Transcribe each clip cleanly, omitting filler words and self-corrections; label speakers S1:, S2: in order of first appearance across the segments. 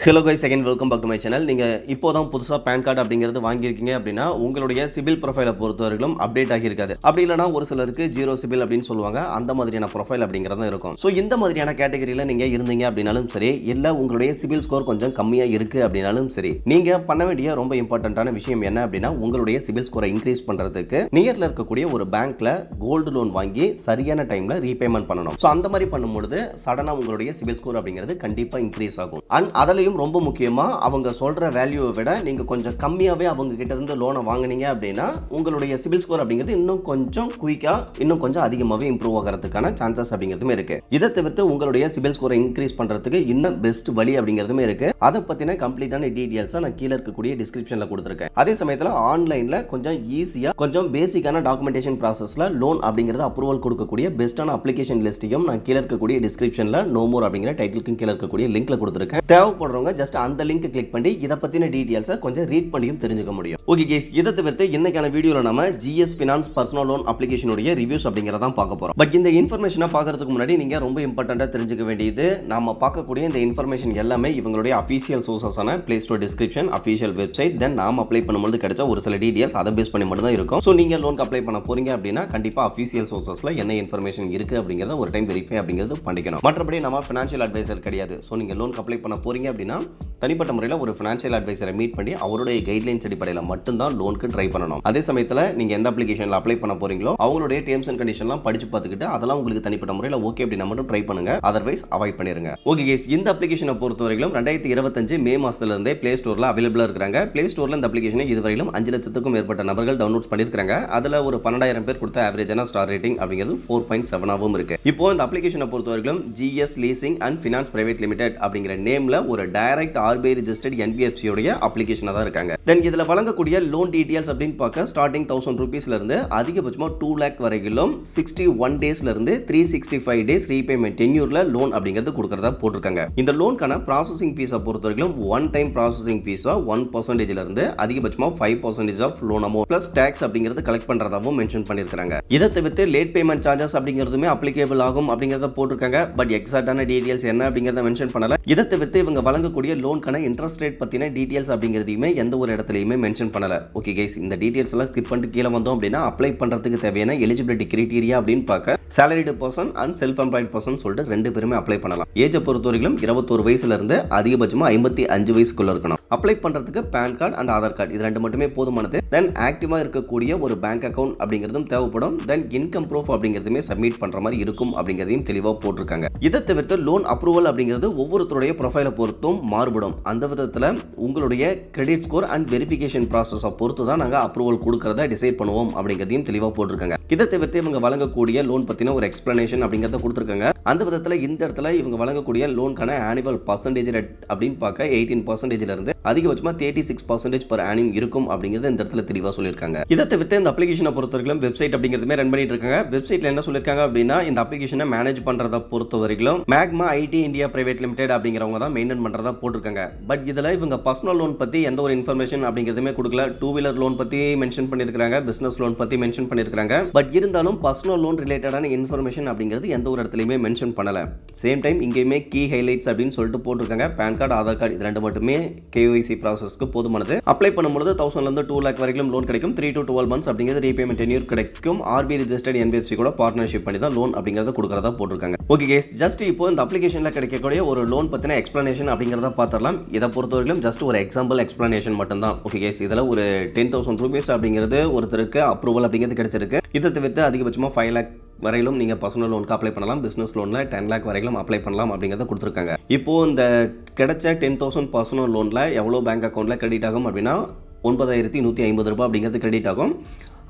S1: Hello guys, second welcome back to my channel. நீங்கள் இப்போ தான் புதுசாக பேன் கார்டு அப்படிங்கிறது வாங்கியிருக்கீங்க அப்படின்னா உங்களுடைய சிபில் ப்ரொஃபைலை பொறுத்தவரைக்கும் அப்டேட் ஆகியிருக்காது. அப்படி இல்லைனா ஒரு சிலருக்கு ஜீரோ சிபில் அப்படின்னு சொல்லுவாங்க. அந்த மாதிரியான ப்ரொஃபைல் அப்படிங்கிறதும் இருக்கும். ஸோ இந்த மாதிரியான கேட்டகரியில் நீங்கள் இருந்தீங்க அப்படின்னாலும் சரி, இல்லை உங்களுடைய சிபில் ஸ்கோர் கொஞ்சம் கம்மியாக இருக்குது அப்படின்னாலும் சரி, நீங்கள் பண்ண வேண்டிய ரொம்ப இம்பார்ட்டண்ட்டான விஷயம் என்ன அப்படின்னா, உங்களுடைய சிபில் ஸ்கோரை இன்க்ரீஸ் பண்ணுறதுக்கு நியரில் இருக்கக்கூடிய ஒரு பேங்க்கில் கோல்டு லோன் வாங்கி சரியான டைமில் ரீபேமெண்ட் பண்ணணும். ஸோ அந்த மாதிரி பண்ணும்பொழுது சடனாக உங்களுடைய சிபில் ஸ்கோர் அப்படிங்கிறது கண்டிப்பாக இன்க்ரீஸ் ஆகும். அண்ட் அதிலையும் ரொம்ப முக்கியமா அவங்க சொல்ற வேல்யூவை விட நீங்க கொஞ்சம் கம்மியாவே அவங்க கிட்ட இருந்து லோனை வாங்குனீங்க அப்படின்னா உங்களுடைய சிபில் ஸ்கோர் அப்படிங்கிறது இன்னும் கொஞ்சம் குயிக்கா இன்னும் கொஞ்சம் அதிகமாகவே இம்ப்ரூவ் ஆகிறதுக்கான சான்சஸ் அப்படிங்கிறதுமே இருக்கு. இதை தவிர்த்து உங்களுடைய சிபில் ஸ்கோரை இன்க்ரீஸ் பண்றதுக்கு இன்னும் பெஸ்ட் வழி அப்படிங்கிறதுமே இருக்கு. அதை பத்தின கம்ப்ளீட்டான டீடைல்ஸை நான் கீழே இருக்கக்கூடிய டிஸ்கிரிப்ஷன்ல கொடுத்துருக்கேன். அதே சமயத்தில் ஆன்லைன்ல கொஞ்சம் ஈஸியா கொஞ்சம் பேசிக்கான டாக்குமெண்டேஷன் ப்ராசஸ்ல லோன் அப்படிங்கிறது அப்ரூவல் கொடுக்கக்கூடிய பெஸ்டான அப்ளிகேஷன் லிஸ்ட்டையும் நான் கீழே இருக்கக்கூடிய டிஸ்கிரிப்ஷன்ல நோ மோர் அப்படிங்கிற டைட்டிலுக்கு கீழே இருக்கக்கூடிய லிங்க்ல கொடுத்துருக்கேன். தேவைப்படுறவங்க ஜஸ்ட் அந்த லிங்க் கிளிக் பண்ணி இத பத்தின டீடைல்ஸை கொஞ்சம் ரீட் பண்ணியும் தெரிஞ்சுக்க முடியும். ஓகே गाइस, இத தவிர்த்து இன்னைக்கான வீடியோல நாம ஜிஎஸ் ஃபினான்ஸ் பர்சனல் லோன் அப்ளிகேஷனுடைய ரிவ்யூஸ் அப்படிங்கறத பார்க்க போறோம். பட் இந்த இன்ஃபர்மேஷனை பார்க்கிறதுக்கு முன்னாடி நீங்க ரொம்ப இம்பார்ட்டண்டா தெரிஞ்சுக்க வேண்டியது, நாம பார்க்கக்கூடிய இந்த இன்ஃபர்மேஷன் எல்லாமே இவங்களுடைய அபிஷியல் சோர்சஸான Play Store description, official website, then நாம அப்ளை பண்ணும்போது கிடைச்ச ஒரு சில டீடைல்ஸ் அதை பேஸ் பண்ணி மட்டும் தான் இருக்கும். சோ நீங்க லோனுக்கு அப்ளை பண்ண போறீங்க அப்படின்னா கண்டிப்பா அபிஷியல் சோர்சஸ்ல என்ன இன்ஃபர்மேஷன் இருக்கு அப்படிங்கறத ஒரு டைம் வெரிஃபை அப்படிங்கிறது பண்ணிக்கணும். மற்றபடி நம்ம ஃபினான்ஷியல் அட்வைசர் கிடையாது. சோ நீங்க லோனுக்கு அப்ளை பண்ண போறீங்க அப்படின்னா தனிப்பட்ட முறையில் ஒரு ஃபினான்ஷியல் அட்வைசரை மீட் பண்ணி அவருடைய கைட்லைன்ஸ் அடிப்படையில் மட்டும்தான் லோனுக்கு ட்ரை பண்ணணும். அதே சமயத்தில் நீங்கள் எந்த அப்ளிகேஷனில் அப்ளை பண்ண போறீங்களோ அவங்களுடைய டேர்ம்ஸ் அண்ட் கண்டிஷன்லாம் படிச்சு பார்த்துக்கிட்டு அதெல்லாம் உங்களுக்கு தனிப்பட்ட முறையில் ஓகே அப்படின்னா மட்டும் ட்ரை பண்ணுங்க. அதர்வைஸ் அவாய்ட் பண்ணிருங்க. ஓகே கேஸ், இந்த அப்ளிகேஷனை பொறுத்தவரைக்கும் 2025 மே மாசத்துல இருந்தே பிளே ஸ்டோர்ல அவைலபிளா இருக்காங்க. பிளே ஸ்டோர்ல இந்த அப்ளிகேஷனை இதுவரையிலும் 5 லட்சத்துக்கும் மேற்பட்ட நபர்கள் டவுன்லோட் பண்ணிருக்காங்க. அதுல ஒரு 12,000 பேர் கொடுத்த ஆவரேஜான ஸ்டார் ரேட்டிங் அப்படிங்கிறது 4.7 இருக்கு. இப்போ இந்த அப்ளிகேஷனை பொறுத்தவரைக்கும் GS leasing and finance private limited அப்படிங்கிற நேம்ல ஒரு டைரக்ட் ஆர்பிஐ ரெஜிஸ்டர்ட் NBFC உடைய அப்ளிகேஷனா தான் இருக்காங்க. தென் இதுல வழங்கக்கூடிய லோன் டீடைல்ஸ் அப்படின்னு பார்க்க ஸ்டார்டிங் 1000 ரூபீஸ்ல இருந்து அதிகபட்சமா 2 lakh வரைக்கும் 61 டேஸ்ல இருந்து 365 டேஸ் ரீபேமெண்ட் டென்யூர்ல லோன் அப்படிங்கிறது கொடுக்கறதா போட்டிருக்காங்க. இந்த லோனுக்கான ப்ராசஸிங் ஃபீஸை பொறுத்தவரைக்கும் ஒன் டைம் ப்ராசஸிங் ஃபீஸா 1% இருந்து அதிகபட்சமா 5% of loan amount plus tax அப்படிங்கிறது கலெக்ட் பண்றதாவும் மென்ஷன் பண்ணிருக்காங்க. இதை தவிர்த்து லேட் பேமெண்ட் சார்ஜஸ் அப்படிங்கிறதுமே அப்ளிகேபிள் ஆகும் அப்படிங்கறத போட்டிருக்காங்க. பட் எக்ஸாக்டான டீடைல்ஸ் என்ன அப்படிங்கறத மென்ஷன் பண்ணல. இதை தவிர்த்து இவங்க வழங்கக்கூடிய லோனுக்கான இன்ட்ரெஸ்ட் ரேட் பத்தின டீடைல்ஸ் அப்படிங்கிறதையுமே எந்த ஒரு இடத்துலயுமே மென்ஷன் பண்ணல. ஓகே கைஸ், இந்த டீடைல்ஸ் எல்லாம் ஸ்கிப் பண்ணிட்டு கீழே வந்தோம் அப்படின்னா அப்ளை பண்றதுக்கு தேவையான எலிஜிபிலிட்டி கிரைட்டீரியா அப்படின்னு பார்க்க salaried person and self employed person சொல்லிட்டு ரெண்டு பேருமே அப்ளை பண்ணலாம். ஏஜை பொறுத்தவரைக்கும் 21 வயசுல இருந்து அதிகபட்சமா 55 வயசுக்குள்ள இருக்கணும். அப்ளை பண்றதுக்கு PAN card and Aadhaar card இது ரெண்டு மட்டுமே போதுமானது. தென் ஆக்டிவா இருக்கக்கூடிய ஒரு பேங்க் அக்கவுண்ட் அப்படிங்கிறதும் தேவைப்படும். தென் இன்கம் ப்ரூஃப் அப்படிங்கிறதுமே சப்மிட் பண்ற மாதிரி இருக்கும் அப்படிங்கிறதையும் தெளிவாக போட்டிருக்காங்க. இதை தவிர்த்து லோன் அப்ரூவல் அப்படிங்கிறது ஒவ்வொருத்தருடைய ப்ரொஃபைலை பொறுத்தும் மாறுபடும். அந்த விதத்தில் உங்களுடைய கிரெடிட் ஸ்கோர் அண்ட் வெரிஃபிகேஷன் ப்ராசஸை பொறுத்து தான் நாங்கள் அப்ரூவல் கொடுக்கறத டிசைட் பண்ணுவோம் அப்படிங்கிறதையும் தெளிவாக போட்டிருக்காங்க. இதை தவிர்த்து இவங்க வழங்கக்கூடிய லோன் பத்தின ஒரு எக்ஸ்பிளனேஷன் அப்படிங்கிறத கொடுத்துருக்காங்க. அந்த விதத்தில் இந்த இடத்துல இவங்க வழங்கக்கூடிய லோனுக்கான ஆனுவல் பர்சன்டேஜ் ரேட் அப்படின்னு பார்க்க 18% இருந்து அதிகபட்சமா 36% per annum இருக்கும் அப்படிங்கிறது இந்த இடத்துல தெளிவாக சொல்லியிருக்காங்க. இதை தவிர்த்து இந்த அப்ளிகேஷனை பொறுத்தவரைக்கும் வெப்சைட் அப்படிங்கிறதுமே ரன் பண்ணிட்டு இருக்காங்க. வெப்சைட்ல என்ன சொல்லியிருக்காங்க அப்படின்னா, இந்த அப்ளிகேஷனை மேனேஜ் பண்றத பொறுத்தவரைக்கும் Magma IT India private limited அப்படிங்கிறவங்க தான் மெயின்டைன் பண்றதா போட்டிருக்காங்க. பட் இதுல இவங்க பர்சனல் லோன் பத்தி எந்த ஒரு இன்ஃபர்மேஷன் அப்படிங்கிறதுமே கொடுக்கல. 2-wheeler லோன் பத்தி மென்ஷன் பண்ணிருக்காங்க, பிசினஸ் லோன் பத்தி மென்ஷன் பண்ணிருக்காங்க. பட் இருந்தாலும் பர்சனல் லோன் ரிலேட்டடான இன்ஃபர்மேஷன் அப்படிங்கிறது எந்த ஒரு இடத்துலயுமே மென்ஷன் பண்ணல. சேம் டைம் இங்கேயுமே கீ ஹைலைட்ஸ் அப்படின்னு சொல்லிட்டு போட்டிருக்காங்க. பேன் கார்டு, ஆதார் கார்டு இது ரெண்டு மட்டுமே KYC ப்ராசஸ்க்கு போதுமானது. அப்ளை பண்ணும்போது 1000 இருந்து 2 lakh வரைக்கும் லோன் கிடைக்கும். 3 to 12 months அப்படிங்கிறது ரீபேமெண்ட் டென்யூர் கிடைக்கும். RBI ரெஜிஸ்டர்ட் NBFC கூட பார்ட்னர்ஷிப் பண்ணி தான் லோன் அப்படிங்கறத கொடுக்கறதா போட்டிருக்காங்க. ஓகே கேஸ், ஜஸ்ட் இப்போ இந்த அப்ளிகேஷன்ல கிடைக்கக்கூடிய ஒரு லோன் பத்தின எக்ஸ்பிளனேஷன் அப்படிங்கறத பார்த்தறலாம். இதை பொறுத்தவரைக்கும் ஜஸ்ட் ஒரு எக்ஸாம்பிள் எக்ஸ்பிளனேஷன் மட்டும் தான். ஓகே கேஸ், இதுல ஒரு 10,000 ரூபீஸ் அப்படிங்கிறது ஒருத்தருக்கு அப்ரூவல் அப்படிங்கிறது கிடைச்சிருக்கு. இதை தவிர்த்து அதிகபட்சமா 5 lakh வரையிலும் நீங்க பர்சனல் லோனுக்கு அப்ளை பண்ணலாம். பிசினஸ் லோன்ல 10 lakh வரையிலும் அப்ளை பண்ணலாம் அப்படிங்கறத கொடுத்திருக்காங்க. இப்போ இந்த கிடைச்ச 10,000 பர்சனல் லோன்ல எவ்வளவு பேங்க் அக்கவுண்ட்ல கிரெடிட் ஆகும் அப்படின்னா 9,150 ரூபாய் அப்படிங்கிறது கிரெடிட் ஆகும்.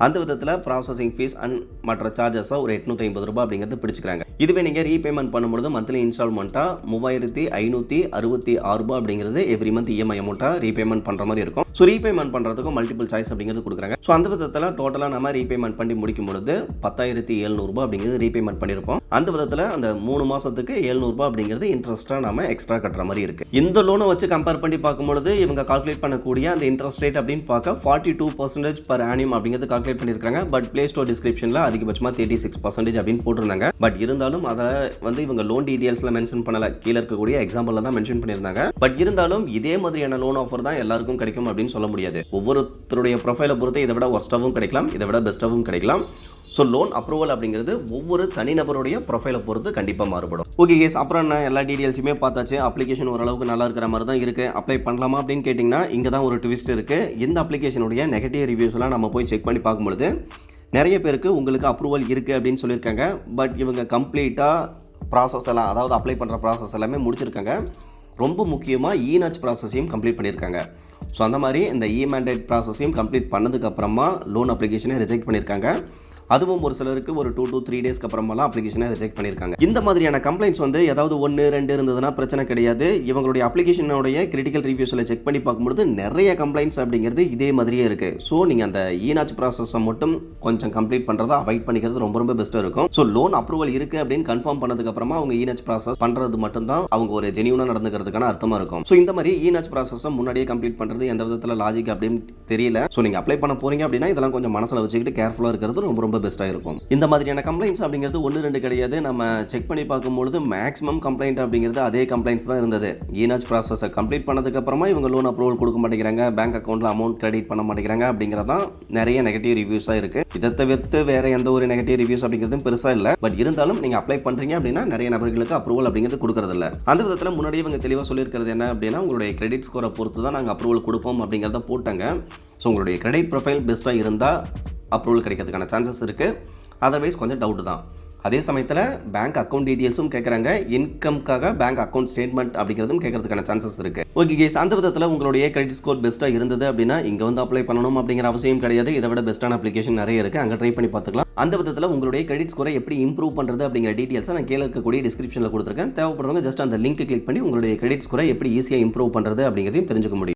S1: அந்த விதத்தில் ப்ராசஸிங் ஃபீஸ் அண்ட் மற்ற சார்ஜஸாக ஒரு 850 ரூபாய் அப்படிங்கிறது பிடிச்சிக்கிறாங்க. இதுவே நீங்கள் ரீபேமெண்ட் பண்ணும்போது மந்த்லி இன்ஸ்டால்மெண்ட்டாக 3,566 ரூபாய் அப்படிங்கிறது எவ்ரி மந்த் EMI அமௌண்ட்டாக ரீபேமெண்ட் பண்ணுற மாதிரி இருக்கும். ஸோ ரீபேமெண்ட் பண்ணுறதுக்கும் மல்டிபிள் சாய்ஸ் அப்படிங்கிறது கொடுக்குறாங்க. ஸோ அந்த விதத்தில் டோட்டலாக நம்ம ரீபேமெண்ட் பண்ணி முடிக்கும் பொழுது 10,700 ரூபாய் அப்படிங்கிறது ரீபேமெண்ட் பண்ணியிருப்போம். அந்த விதத்தில் அந்த 3 மாதத்துக்கு 700 ரூபாய் அப்படிங்கிறது இன்ட்ரெஸ்ட்டாக நம்ம எக்ஸ்ட்ரா கட்டுற மாதிரி இருக்குது. இந்த லோனை வச்சு கம்பேர் பண்ணி பார்க்கும்பொழுது இவங்க கால்குலேட் பண்ணக்கூடிய அந்த இன்ட்ரெஸ்ட் ரேட் அப்படின்னு பார்க்க 42% பர் ஆனியம் அப்படிங்கிறது கால்குலேட் பண்ணியிருக்காங்க. பட் பிளே ஸ்டோர் டிஸ்கிரிப்ஷனில் அதிகபட்சமாக 36% அப்படின்னு போட்டிருந்தாங்க. பட் இருந்தாலும் அதை வந்து இவங்க லோன் டீடைல்ஸில் மென்ஷன் பண்ணல, கீழே இருக்கக்கூடிய எக்ஸாம்பிளில் தான் மென்ஷன் பண்ணியிருந்தாங்க. பட் இருந்தாலும் இதே மாதிரியான லோன் ஆஃபர் தான் எல்லாருக்கும் கிடைக்கும் அப்படின்னு சொல்ல முடியாது. ஒவ்வொருத்தருடைய ப்ரொஃபைலை பொறுத்து இதை விட ஒர்ஸ்டாகவும் கிடைக்கலாம், இதை விட பெஸ்ட்டாகவும் கிடைக்கலாம். ஸோ லோன் அப்ரூவல் அப்படிங்கிறது ஒவ்வொரு தனிநபருடைய ப்ரொஃபைலை பொறுத்து கண்டிப்பாக மாறுபடும். ஓகே கேஸ், அப்புறம் என்ன எல்லா டீடைல்ஸுமே பார்த்தாச்சு. அப்ளிகேஷன் ஓரளவுக்கு நல்லா இருக்கிற மாதிரி தான் இருக்குது. அப்ளை பண்ணலாமா அப்படின்னு கேட்டிங்கன்னா இங்கே தான் ஒரு ட்விஸ்ட் இருக்குது. இந்த அப்ளிகேஷனுடைய நெகட்டிவ் ரிவ்யூஸ்லாம் நம்ம போய் செக் பண்ணி பார்க்கும்பொழுது நிறைய பேருக்கு உங்களுக்கு அப்ரூவல் இருக்குது அப்படின்னு சொல்லியிருக்காங்க. பட் இவங்க கம்ப்ளீட்டாக ப்ராசஸ் எல்லாம், அதாவது அப்ளை பண்ணுற ப்ராசஸ் எல்லாமே முடிச்சிருக்காங்க. ரொம்ப முக்கியமாக இ-நாச் ப்ராசஸையும் கம்ப்ளீட் பண்ணியிருக்காங்க. ஸோ அந்த மாதிரி இந்த இ-மேண்டேட் ப்ராசஸையும் கம்ப்ளீட் பண்ணதுக்கப்புறமா லோன் அப்ளிகேஷனை ரிஜெக்ட் பண்ணியிருக்காங்க. அதுவும் ஒரு சிலருக்கு ஒரு 2 to 3 டேஸ்க்கு அப்புறமாலாம் அப்ளிகேஷனை ரிஜெக்ட் பண்ணியிருக்காங்க. இந்த மாதிரியான கம்ப்ளைண்ட்ஸ் வந்து ஏதாவது 1, 2 இருந்ததுன்னா பிரச்சனை கிடையாது. இவங்களுடைய அப்ளிகேஷனுடைய கிரிட்டிக்கல் ரிவ்யூஸில் செக் பண்ணி பார்க்கும்போது நிறைய கம்ப்ளைண்ட்ஸ் அப்படிங்கிறது இதே மாதிரியே இருக்குது. ஸோ நீங்கள் அந்த இ-நாச் ப்ராசஸை மட்டும் கொஞ்சம் கம்ப்ளீட் பண்ணுறதை அவாய்ட் பண்ணிக்கிறது ரொம்ப ரொம்ப பெஸ்ட்டாக இருக்கும். ஸோ லோன் அப்ரூவல் இருக்குது அப்படின்னு கன்ஃபார்ம் பண்ணதுக்கப்புறமா அவங்க இ-நாச் ப்ராசஸ் பண்ணுறது மட்டும்தான் அவங்க ஒரு ஜெனியூனாக நடந்துக்கிறதுக்கான அர்த்தமாக இருக்கும். ஸோ இந்த மாதிரி இ-நாச் ப்ராசஸை முன்னாடியே கம்ப்ளீட் பண்ணுறது எந்த விதத்தில் லாஜிக் அப்படின்னு தெரியல. ஸோ நீங்கள் அப்ளை பண்ண போகிறீங்க அப்படின்னா இதெல்லாம் கொஞ்சம் மனசில் வச்சுக்கிட்டு கேர்ஃபுல்லாக இருக்கிறது ரொம்ப ரொம்ப பெஸ்ட்டாக இருக்கும். இந்த மாதிரியான கம்ப்ளைண்ட்ஸ் அப்படிங்கிறது 1, 2 கிடையாது. நம்ம செக் பண்ணி பார்க்கும்பொழுது மேக்ஸிமம் கம்ப்ளைண்ட் அப்படிங்கிறது அதே கம்ப்ளைண்ட்ஸ் தான் இருந்தது. இ-நாச் ப்ராசஸை கம்ப்ளீட் பண்ணதுக்கப்புறமா இவங்க லோன் அப்ரூவல் கொடுக்க மாட்டேங்கிறாங்க, பேங்க் அக்கௌண்ட்டில் அமௌண்ட் கிரெடிட் பண்ண மாட்டேங்கிறாங்க அப்படிங்கிறதான் நிறைய நெகட்டிவ் ரிவ்யூஸாக இருக்குது. இதை தவிர்த்து வேறு எந்த ஒரு நெகட்டிவ் ரிவ்யூஸ் அப்படிங்கிறதும் பெருசாக இல்லை. பட் இருந்தாலும் நீங்கள் அப்ளை பண்ணுறீங்க அப்படின்னா நிறைய நபர்களுக்கு அப்ரூவல் அப்படிங்கிறது கொடுக்கறதில்ல. அந்த விதத்தில் முன்னாடியே இவங்க தெளிவாக சொல்லியிருக்கிறது என்ன அப்படின்னா உங்களுடைய கிரெடிட் ஸ்கோரை பொறுத்து தான் நாங்கள் அப்ரூவல் கொடுப்போம் அப்படிங்கிறத போட்டாங்க. ஸோ உங்களுடைய கிரெடிட் ப்ரொஃபைல் பெஸ்ட்டாக இருந்தால் அப்ரூவல் கிடைக்கிறதுக்கான சான்சஸ் இருக்குது. அதர்வைஸ் கொஞ்சம் டவுட் தான். அதே சமயத்தில் பேங்க் அக்கௌண்ட் டீட்டெயில்ஸும் கேட்குறாங்க, இன்கம்காக பேங்க் அக்கௌண்ட் ஸ்டேட்மெண்ட் அப்படிங்கிறதும் கேட்கறதுக்கான சான்சஸ் இருக்குது. ஓகே கேஸ், அந்த விதத்தில் உங்களுடைய கிரெடிட் ஸ்கோர் பெஸ்ட்டாக இருந்தது அப்படின்னா இங்கே வந்து அப்ளை பண்ணணும் அப்படிங்கிற அவசியம் கிடையாது. இதை விட பெஸ்ட்டான அப்ளிகேஷன் நிறைய இருக்குது, அங்கே ட்ரை பண்ணி பார்த்துக்கலாம். அந்த விதத்தில் உங்களுடைய கிரெடிட் ஸ்கோரை எப்படி இம்ப்ரூவ் பண்ணுறது அப்படிங்கிற டீட்டெயில்ஸை நான் கீழே இருக்கக்கூடிய டிஸ்கிரிப்ஷனில் கொடுத்துருக்கேன். தேவைப்படுறவங்க ஜஸ்ட் அந்த லிங்க் கிளிக் பண்ணி உங்களுடைய கிரெடிட் ஸ்கோரை எப்படி ஈஸியாக இம்ப்ரூவ் பண்ணுறது அப்படிங்கிறதையும் தெரிஞ்சுக்க முடியும்.